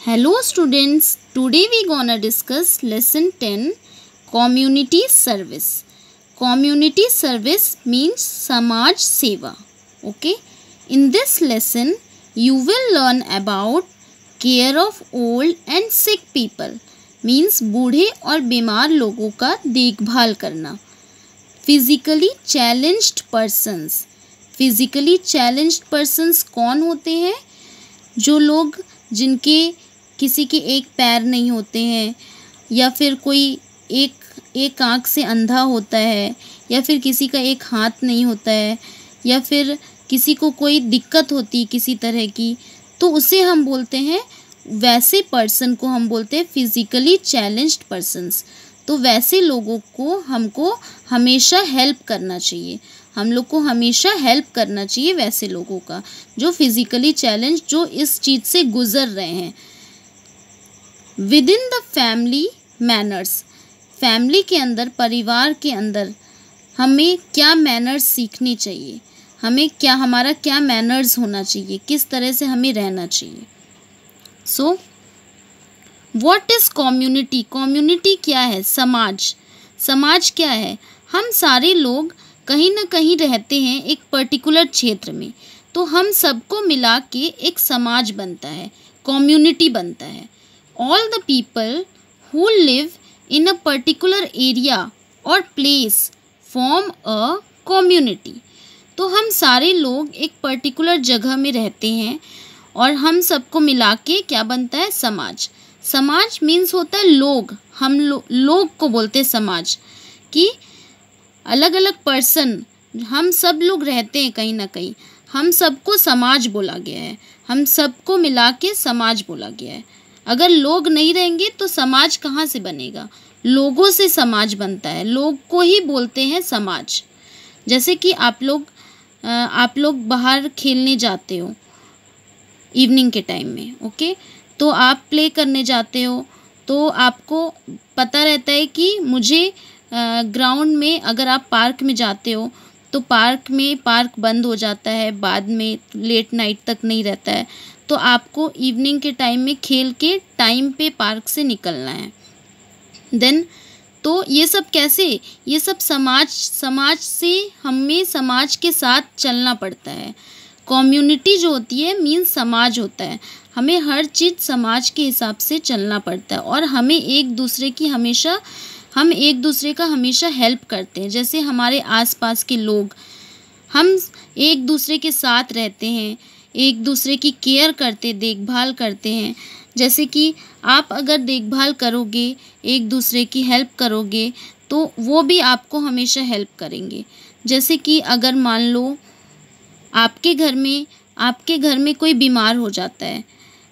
Hello students, today we gonna discuss lesson 10 community service. Community service means samaj seva. Okay, in this lesson you will learn about care of old and sick people means बूढ़े और बीमार लोगों का देखभाल करना. Physically challenged persons. Physically challenged persons कौन होते हैं? जो लोग जिनके किसी के एक पैर नहीं होते हैं, या फिर कोई एक आँख से अंधा होता है, या फिर किसी का एक हाथ नहीं होता है, या फिर किसी को कोई दिक्कत होती है किसी तरह की, तो उसे हम बोलते हैं, वैसे पर्सन को हम बोलते हैं फिज़िकली चैलेंज्ड पर्सन्स. तो वैसे लोगों को हमको हमेशा हेल्प करना चाहिए. हम लोग को हमेशा हेल्प करना चाहिए वैसे लोगों का जो फिज़िकली चैलेंज, जो इस चीज़ से गुज़र रहे हैं. With in the family manners. Family के अंदर, परिवार के अंदर हमें क्या मैनर्स सीखनी चाहिए, हमें क्या, हमारा क्या मैनर्स होना चाहिए, किस तरह से हमें रहना चाहिए. So what is community. Community क्या है? समाज. समाज क्या है? हम सारे लोग कहीं ना कहीं रहते हैं एक पर्टिकुलर क्षेत्र में, तो हम सबको मिला के एक समाज बनता है, कम्युनिटी बनता है. All the people who live in a particular area और प्लेस फॉर्म अ कम्युनिटी. तो हम सारे लोग एक पर्टिकुलर जगह में रहते हैं और हम सबको मिला के क्या बनता है? समाज. समाज मीन्स होता है लोग. हम लोग को बोलते हैं समाज, कि अलग अलग पर्सन, हम सब लोग रहते हैं कहीं ना कहीं, हम सबको समाज बोला गया है, हम सबको मिला के समाज बोला गया है. अगर लोग नहीं रहेंगे तो समाज कहाँ से बनेगा? लोगों से समाज बनता है, लोग को ही बोलते हैं समाज. जैसे कि आप लोग बाहर खेलने जाते हो इवनिंग के टाइम में, ओके, तो आप प्ले करने जाते हो, तो आपको पता रहता है कि मुझे ग्राउंड में, अगर आप पार्क में जाते हो तो पार्क बंद हो जाता है, बाद में लेट नाइट तक नहीं रहता है, तो आपको इवनिंग के टाइम में खेल के टाइम पे पार्क से निकलना है. देन तो ये सब कैसे? ये सब समाज से हमें समाज के साथ चलना पड़ता है. कम्युनिटी जो होती है मीन्स समाज होता है. हमें हर चीज़ समाज के हिसाब से चलना पड़ता है और हम एक दूसरे का हमेशा हेल्प करते हैं. जैसे हमारे आसपास के लोग, हम एक दूसरे के साथ रहते हैं, एक दूसरे की केयर करते, देखभाल करते हैं. जैसे कि आप अगर देखभाल करोगे, एक दूसरे की हेल्प करोगे, तो वो भी आपको हमेशा हेल्प करेंगे. जैसे कि अगर मान लो आपके घर में कोई बीमार हो जाता है,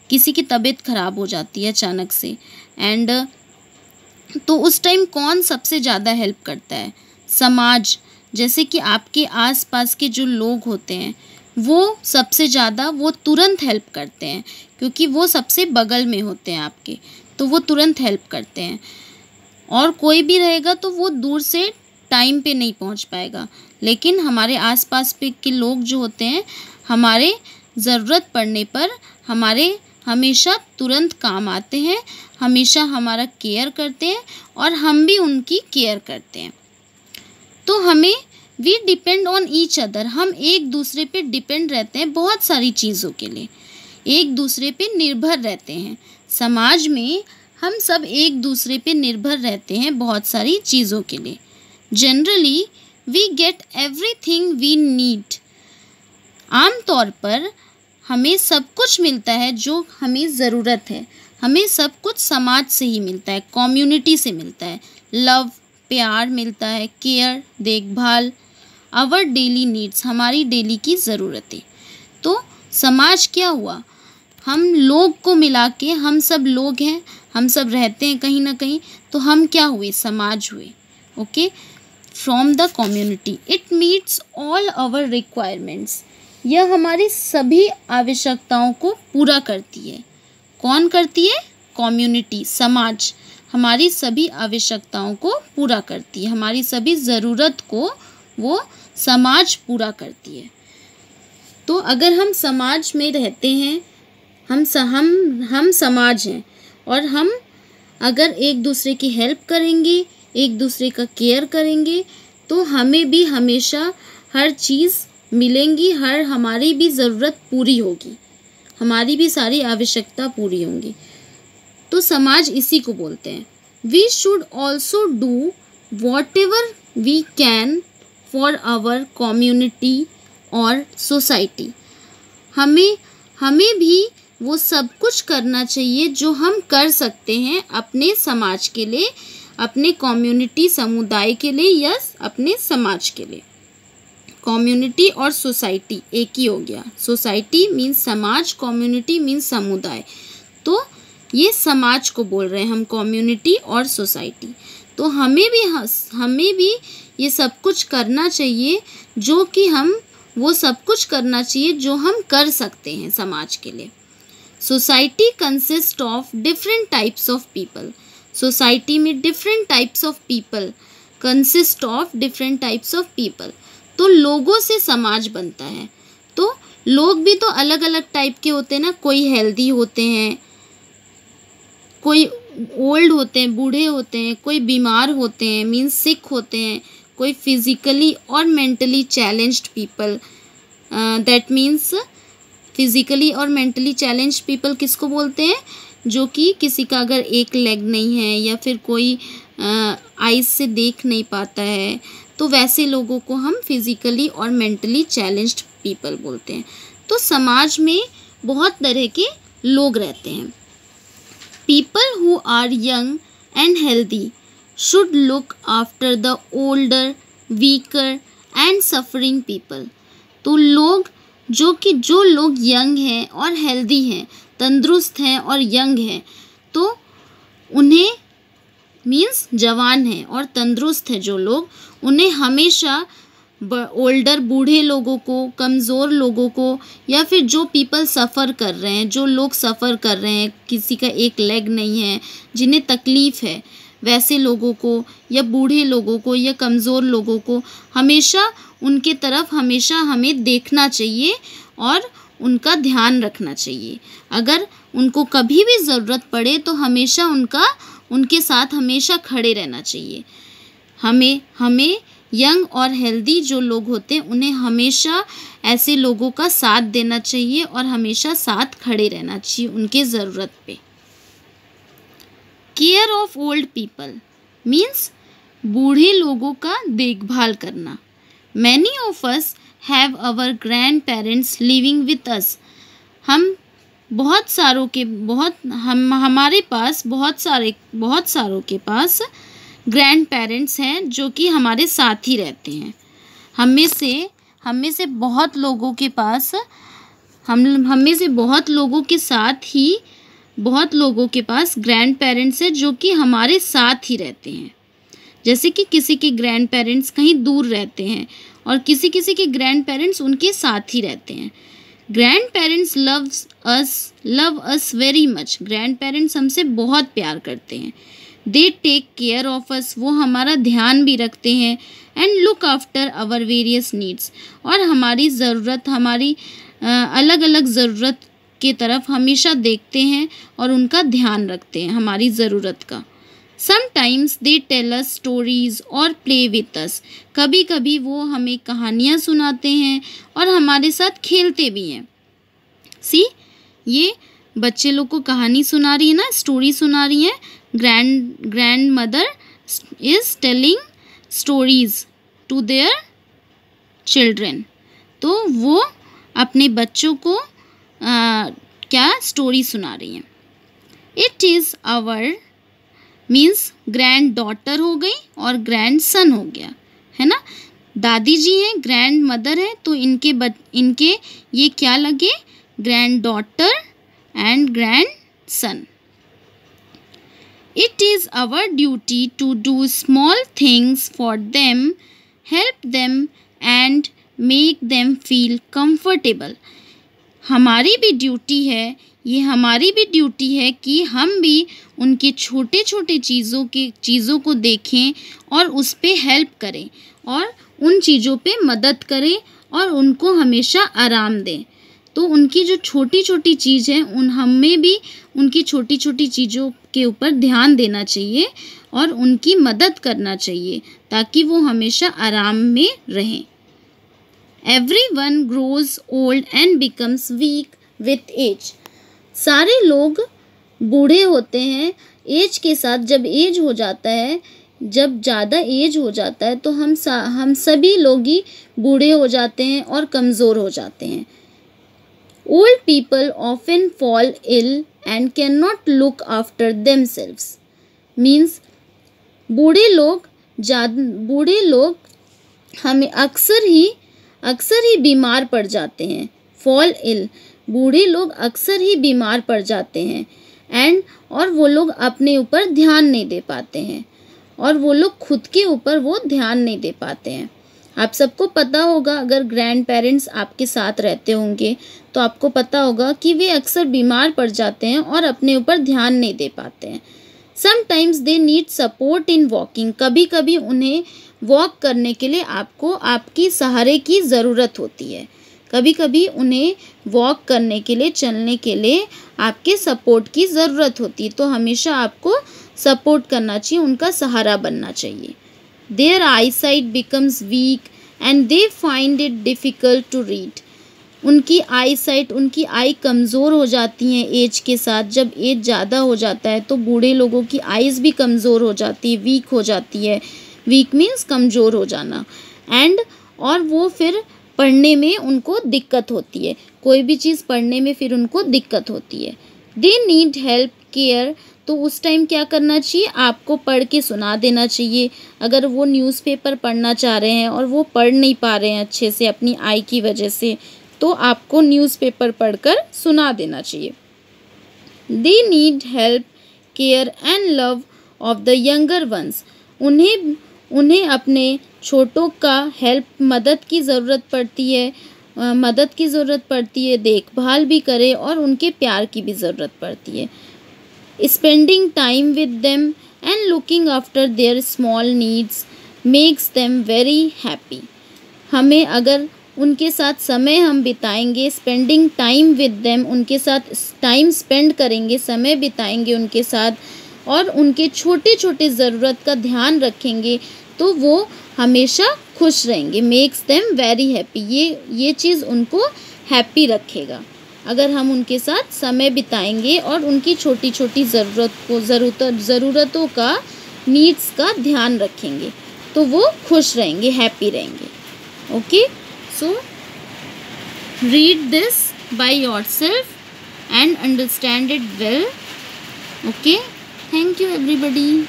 किसी की तबीयत ख़राब हो जाती है अचानक से, एंड तो उस टाइम कौन सबसे ज़्यादा हेल्प करता है? समाज. जैसे कि आपके आसपास के जो लोग होते हैं वो सबसे ज़्यादा, वो तुरंत हेल्प करते हैं, क्योंकि वो सबसे बगल में होते हैं आपके, तो वो तुरंत हेल्प करते हैं. और कोई भी रहेगा तो वो दूर से टाइम पे नहीं पहुंच पाएगा, लेकिन हमारे आसपास पे के लोग जो होते हैं, हमारे ज़रूरत पड़ने पर हमारे हमेशा तुरंत काम आते हैं, हमेशा हमारा केयर करते हैं और हम भी उनकी केयर करते हैं. तो हमें we depend on each other. हम एक दूसरे पे डिपेंड रहते हैं बहुत सारी चीज़ों के लिए, एक दूसरे पे निर्भर रहते हैं. समाज में हम सब एक दूसरे पे निर्भर रहते हैं बहुत सारी चीज़ों के लिए. Generally we get everything we need. आमतौर पर हमें सब कुछ मिलता है जो हमें ज़रूरत है. हमें सब कुछ समाज से ही मिलता है, कम्युनिटी से मिलता है. लव, प्यार मिलता है, केयर, देखभाल, आवर डेली नीड्स, हमारी डेली की ज़रूरतें. तो समाज क्या हुआ? हम लोग को मिला के, हम सब लोग हैं, हम सब रहते हैं कहीं ना कहीं, तो हम क्या हुए? समाज हुए. Okay, from the community it meets all our requirements. यह हमारी सभी आवश्यकताओं को पूरा करती है. कौन करती है? कम्युनिटी, समाज हमारी सभी आवश्यकताओं को पूरा करती है, हमारी सभी ज़रूरत को वो समाज पूरा करती है. तो अगर हम समाज में रहते हैं, हम समाज हैं, और हम अगर एक दूसरे की हेल्प करेंगे, एक दूसरे का केयर करेंगे, तो हमें भी हमेशा हर चीज़ मिलेंगी, हमारी भी ज़रूरत पूरी होगी, हमारी भी सारी आवश्यकता पूरी होंगी। तो समाज इसी को बोलते हैं। We should also do whatever we can for our community और सोसाइटी। हमें भी वो सब कुछ करना चाहिए जो हम कर सकते हैं अपने समाज के लिए, अपने कम्युनिटी समुदाय के लिए या अपने समाज के लिए। कम्युनिटी और सोसाइटी एक ही हो गया। सोसाइटी मीन्स समाज, कम्युनिटी मीन्स समुदाय। तो ये समाज को बोल रहे हैं हम, कम्युनिटी और सोसाइटी। तो हमें भी ये सब कुछ करना चाहिए, जो कि वो सब कुछ करना चाहिए जो हम कर सकते हैं समाज के लिए। Society consist of different types of people. Society में different types of people consist of different types of people. तो लोगों से समाज बनता है। तो लोग भी तो अलग अलग टाइप के होते हैं ना, कोई हेल्दी होते हैं, कोई ओल्ड होते हैं, बूढ़े होते हैं, कोई बीमार होते हैं मीन्स सिक होते हैं, कोई फिजिकली और mentally challenged people. That means physically और मेंटली चैलेंज्ड पीपल किसको बोलते हैं? जो कि किसी का अगर एक लेग नहीं है या फिर कोई आइज से देख नहीं पाता है, तो वैसे लोगों को हम फिजिकली और मेंटली चैलेंज्ड पीपल बोलते हैं। तो समाज में बहुत तरह के लोग रहते हैं। People who are young and healthy should look after the older, weaker and suffering people. तो जो लोग यंग हैं और हेल्दी हैं, तंदुरुस्त हैं और यंग हैं, तो उन्हें मीन्स जवान हैं और तंदुरुस्त हैं जो लोग, उन्हें हमेशा ओल्डर बूढ़े लोगों को, कमज़ोर लोगों को, या फिर जो पीपल सफ़र कर रहे हैं, जो लोग सफ़र कर रहे हैं, किसी का एक लेग नहीं है, जिन्हें तकलीफ़ है, वैसे लोगों को या बूढ़े लोगों को या कमज़ोर लोगों को हमेशा उनके तरफ हमेशा हमें देखना चाहिए और उनका ध्यान रखना चाहिए। अगर उनको कभी भी ज़रूरत पड़े तो हमेशा उनके साथ हमेशा खड़े रहना चाहिए। हमें यंग और हेल्दी जो लोग होते हैं उन्हें हमेशा ऐसे लोगों का साथ देना चाहिए और हमेशा साथ खड़े रहना चाहिए उनके ज़रूरत पे। Care of old people means बूढ़े लोगों का देखभाल करना। Many of us have our grandparents living with us. हमारे पास बहुत सारों के पास ग्रैंड पेरेंट्स हैं जो कि हमारे साथ ही रहते हैं। हम में से बहुत लोगों के पास बहुत लोगों के पास ग्रैंड पेरेंट्स हैं जो कि हमारे साथ ही रहते हैं। जैसे कि किसी के ग्रैंड पेरेंट्स कहीं दूर रहते हैं और किसी के ग्रैंड पेरेंट्स उनके साथ ही रहते हैं। Grandparents love us very much. Grandparents हमसे बहुत प्यार करते हैं। They take care of us, वो हमारा ध्यान भी रखते हैं। And look after our various needs, और हमारी ज़रूरत, हमारी अलग अलग ज़रूरत के तरफ हमेशा देखते हैं और उनका ध्यान रखते हैं, हमारी ज़रूरत का। Sometimes they tell us stories और प्ले विथ अस। कभी कभी वो हमें कहानियाँ सुनाते हैं और हमारे साथ खेलते भी हैं। ये बच्चे लोग को कहानी सुना रही है ना, स्टोरी सुना रही है। Grandmother is telling stories to their children. तो वो अपने बच्चों को क्या स्टोरी सुना रही हैं। It is our means granddaughter हो गई और ग्रैंड सन हो गया, है ना। दादी जी हैं, ग्रैंड मदर है, तो इनके ये क्या लगे, grand daughter and grand son. It is our duty to do small things for them, help them and make them feel comfortable. हमारी भी ड्यूटी है कि हम भी उनके छोटे छोटे चीज़ों को देखें और उस पे हेल्प करें और उन चीज़ों पे मदद करें और उनको हमेशा आराम दें। तो तो उनकी जो छोटी छोटी चीज़ है हमें भी उनकी छोटी छोटी चीज़ों के ऊपर ध्यान देना चाहिए और उनकी मदद करना चाहिए ताकि वो हमेशा आराम में रहें। Everyone grows old and becomes weak with age. सारे लोग बूढ़े होते हैं एज के साथ। जब एज हो जाता है, जब ज़्यादा एज हो जाता है तो हम सभी लोग ही बूढ़े हो जाते हैं और कमज़ोर हो जाते हैं। Old people often fall ill and cannot look after themselves. Means बूढ़े लोग हमें अक्सर ही बीमार पड़ जाते हैं। Fall ill, बूढ़े लोग अक्सर ही बीमार पड़ जाते हैं और वो लोग अपने ऊपर ध्यान नहीं दे पाते हैं और वो लोग खुद के ऊपर वो ध्यान नहीं दे पाते हैं। आप सबको पता होगा, अगर ग्रैंड पेरेंट्स आपके साथ रहते होंगे तो आपको पता होगा कि वे अक्सर बीमार पड़ जाते हैं और अपने ऊपर ध्यान नहीं दे पाते हैं। Sometimes they need support in walking, कभी कभी उन्हें वॉक करने के लिए आपकी सहारे की ज़रूरत होती है। कभी कभी उन्हें वॉक करने के लिए, चलने के लिए आपके सपोर्ट की ज़रूरत होती है, तो हमेशा आपको सपोर्ट करना चाहिए, उनका सहारा बनना चाहिए। Their eyesight becomes weak and they find it difficult to read. उनकी उनकी आई कमज़ोर हो जाती हैं एज के साथ। जब एज ज़्यादा हो जाता है तो बूढ़े लोगों की आइज़ भी कमज़ोर हो जाती है, वीक हो जाती है। वीक मीन्स कमज़ोर हो जाना। और वो फिर पढ़ने में उनको दिक्कत होती है, कोई भी चीज़ पढ़ने में फिर उनको दिक्कत होती है। दे नीड हेल्प, केयर, तो उस टाइम क्या करना चाहिए, आपको पढ़ के सुना देना चाहिए। अगर वो न्यूज़पेपर पढ़ना चाह रहे हैं और वो पढ़ नहीं पा रहे हैं अच्छे से अपनी आई की वजह से, तो आपको न्यूज़पेपर पढ़कर सुना देना चाहिए। They need help, care and love of the younger once, उन्हें अपने छोटों का मदद की ज़रूरत पड़ती है, देखभाल भी करे और उनके प्यार की भी ज़रूरत पड़ती है। Spending time with them and looking after their small needs makes them very happy. हमें अगर उनके साथ समय हम बिताएंगे, स्पेंडिंग टाइम विद देम, उनके साथ टाइम स्पेंड करेंगे, समय बिताएंगे उनके साथ और उनके छोटे छोटे ज़रूरत का ध्यान रखेंगे तो वो हमेशा खुश रहेंगे। मेक्स देम वेरी हैप्पी, ये चीज़ उनको हैप्पी रखेगा। अगर हम उनके साथ समय बिताएंगे और उनकी छोटी छोटी ज़रूरतों का, नीड्स का ध्यान रखेंगे तो वो खुश रहेंगे, हैप्पी रहेंगे। Okay, so read this by yourself and understand it well. Okay, thank you everybody.